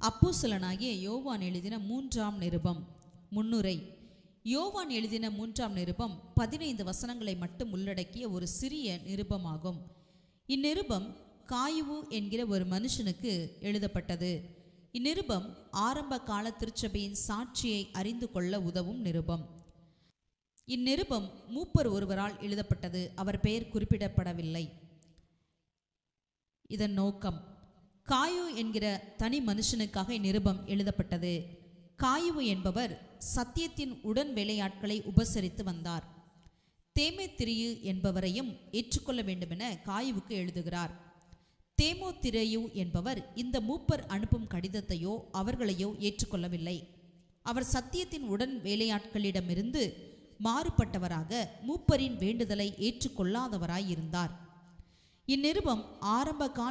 அப்போஸ்தலனாகிய யோவான் எழுதின 3ஆம் நிருபம். முன்னுரை. யோவான் எழுதின 3ஆம் நிருபம் 15 வசனங்களை மட்டும் உள்ளடக்கிய ஒரு சிறிய நிருபமாகும். இந்நிருபம் காயுவு என்கிற ஒரு மனுஷனுக்கு எழுதப்பட்டது. இந்நிருபம் ஆரம்ப கால திருச்சபையின் சாட்சியை அறிந்து கொள்ள உதவும் நிருபம். இந்நிருபம் மூப்பர் ஒருவரால் எழுதப்பட்டது. அவர் பெயர் குறிப்பிடப்படவில்லை. இதன் நோக்கம்: காயு என்கிற தனி மனுஷனுக்காக இந்நிருபம் எழுதப்பட்டது. காயுவு என்பவர் சத்தியத்தின் உடன் வேலையாட்களை உபசரித்து வந்தார். தேமோத்திரியு என்பவரையும் ஏற்றுக்கொள்ள வேண்டுமென காயுவுக்கு எழுதுகிறார். தேமோத்திரியு என்பவர் இந்த மூப்பர் அனுப்பும் கடிதத்தையோ அவர்களையோ ஏற்றுக்கொள்ளவில்லை. அவர் சத்தியத்தின் உடன் வேலையாட்களிடமிருந்து மாறுபட்டவராக மூப்பரின் வேண்டுதலை ஏற்றுக்கொள்ளாதவராயிருந்தார். இந்நிருபம் ஆரம்ப கால